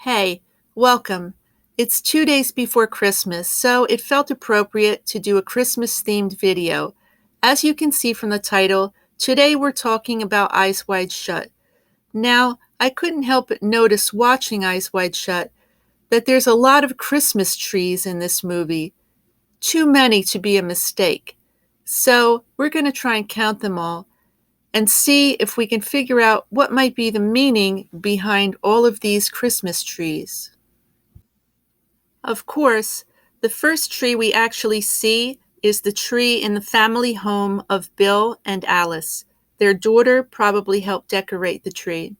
Hey, welcome. It's 2 days before Christmas, so it felt appropriate to do a Christmas themed video. As you can see from the title, today we're talking about Eyes Wide Shut. Now, I couldn't help but notice watching Eyes Wide Shut that there's a lot of Christmas trees in this movie, too many to be a mistake. So, we're going to try and count them all and see if we can figure out what might be the meaning behind all of these Christmas trees. Of course, the first tree we actually see is the tree in the family home of Bill and Alice. Their daughter probably helped decorate the tree.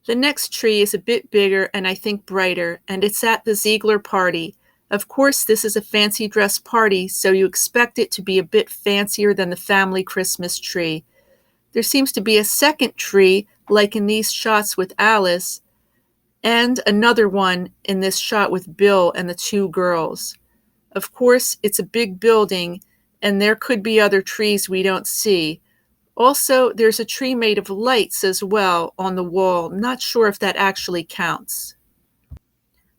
The next tree is a bit bigger and I think brighter, and it's at the Ziegler party. Of course, this is a fancy dress party, so you expect it to be a bit fancier than the family Christmas tree. There seems to be a second tree, like in these shots with Alice, and another one in this shot with Bill and the two girls. Of course, it's a big building, and there could be other trees we don't see. Also, there's a tree made of lights as well on the wall. Not sure if that actually counts.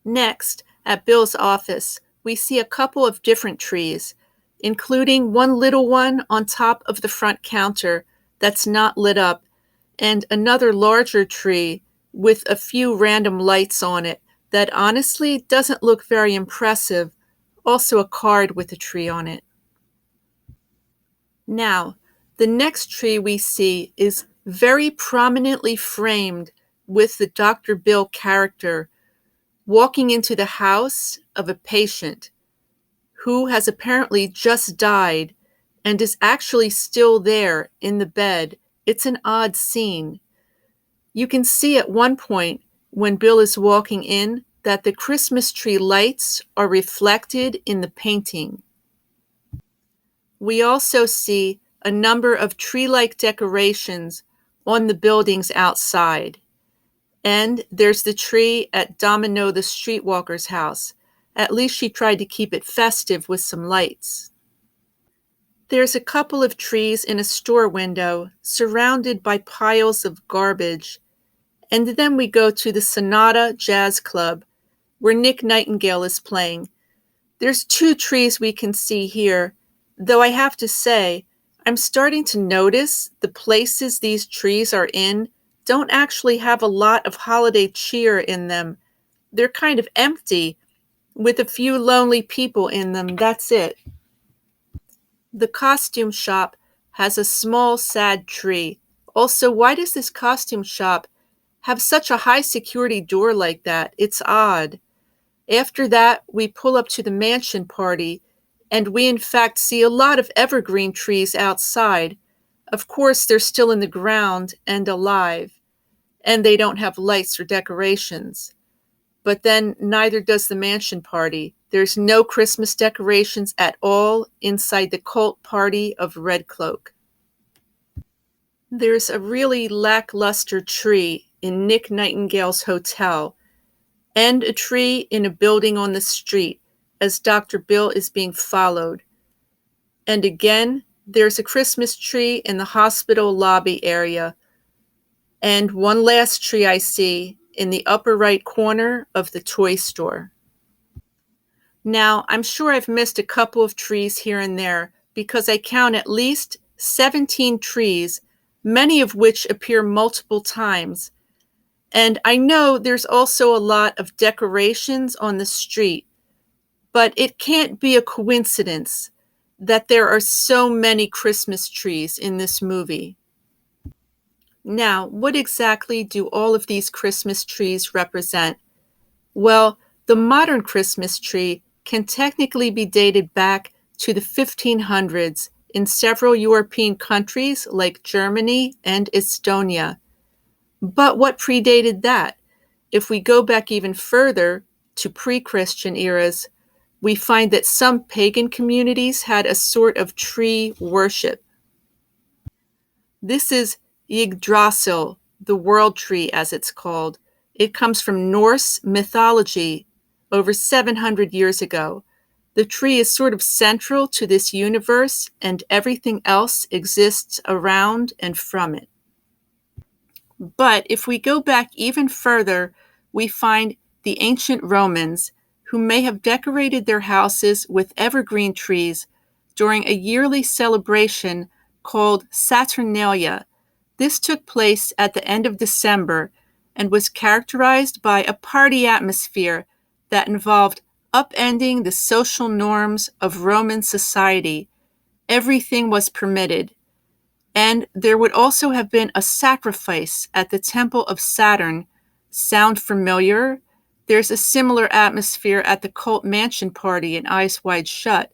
Next, at Bill's office, we see a couple of different trees, including one little one on top of the front counter that's not lit up, and another larger tree with a few random lights on it that honestly doesn't look very impressive. Also a card with a tree on it. Now, the next tree we see is very prominently framed with the Dr. Bill character walking into the house of a patient who has apparently just died and is actually still there in the bed. It's an odd scene. You can see at one point when Bill is walking in that the Christmas tree lights are reflected in the painting. We also see a number of tree-like decorations on the buildings outside. And there's the tree at Domino the streetwalker's house. At least she tried to keep it festive with some lights. There's a couple of trees in a store window surrounded by piles of garbage. And then we go to the Sonata Jazz Club, where Nick Nightingale is playing. There's two trees we can see here, though I have to say, I'm starting to notice the places these trees are in don't actually have a lot of holiday cheer in them. They're kind of empty, with a few lonely people in them, that's it. The costume shop has a small, sad tree. Also, why does this costume shop have such a high security door like that? It's odd. After that, we pull up to the mansion party, and we in fact see a lot of evergreen trees outside. Of course, they're still in the ground and alive, and they don't have lights or decorations. But then neither does the mansion party. There's no Christmas decorations at all inside the cult party of Red Cloak. There's a really lackluster tree in Nick Nightingale's hotel, and a tree in a building on the street as Dr. Bill is being followed. And again, there's a Christmas tree in the hospital lobby area. And one last tree I see in the upper right corner of the toy store. Now, I'm sure I've missed a couple of trees here and there because I count at least 17 trees, many of which appear multiple times. And I know there's also a lot of decorations on the street, but it can't be a coincidence that there are so many Christmas trees in this movie. Now, what exactly do all of these Christmas trees represent? Well, the modern Christmas tree can technically be dated back to the 1500s in several European countries like Germany and Estonia. But what predated that? If we go back even further to pre-Christian eras, we find that some pagan communities had a sort of tree worship. This is Yggdrasil, the world tree as it's called. It comes from Norse mythology over 700 years ago. The tree is sort of central to this universe, and everything else exists around and from it. But if we go back even further, we find the ancient Romans, who may have decorated their houses with evergreen trees during a yearly celebration called Saturnalia. This took place at the end of December and was characterized by a party atmosphere that involved upending the social norms of Roman society. Everything was permitted. And there would also have been a sacrifice at the Temple of Saturn. Sound familiar? There's a similar atmosphere at the Cult Mansion party in Eyes Wide Shut.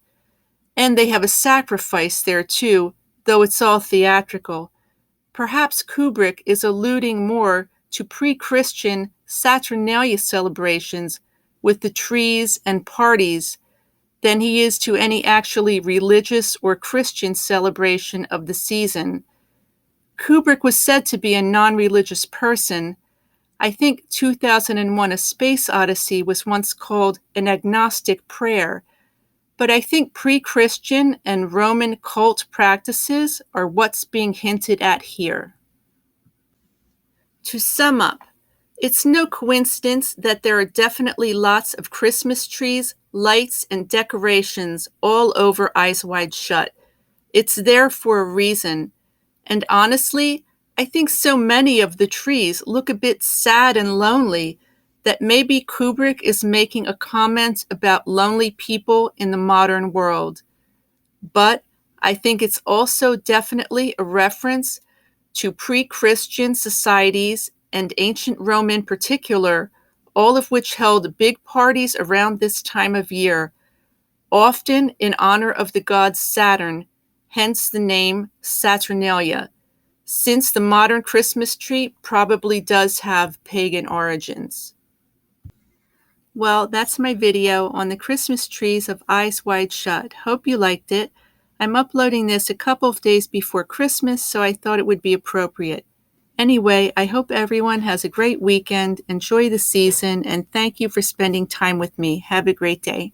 And they have a sacrifice there too, though it's all theatrical. Perhaps Kubrick is alluding more to pre-Christian Saturnalia celebrations with the trees and parties than he is to any actually religious or Christian celebration of the season. Kubrick was said to be a non-religious person. I think 2001: A Space Odyssey was once called an agnostic prayer, but I think pre-Christian and Roman cult practices are what's being hinted at here. To sum up, it's no coincidence that there are definitely lots of Christmas trees, lights, and decorations all over Eyes Wide Shut. It's there for a reason. And honestly, I think so many of the trees look a bit sad and lonely that maybe Kubrick is making a comment about lonely people in the modern world. But I think it's also definitely a reference to pre-Christian societies and ancient Rome in particular, all of which held big parties around this time of year, often in honor of the god Saturn, hence the name Saturnalia, since the modern Christmas tree probably does have pagan origins. Well, that's my video on the Christmas trees of Eyes Wide Shut. Hope you liked it. I'm uploading this a couple of days before Christmas, so I thought it would be appropriate. Anyway, I hope everyone has a great weekend, enjoy the season, and thank you for spending time with me. Have a great day.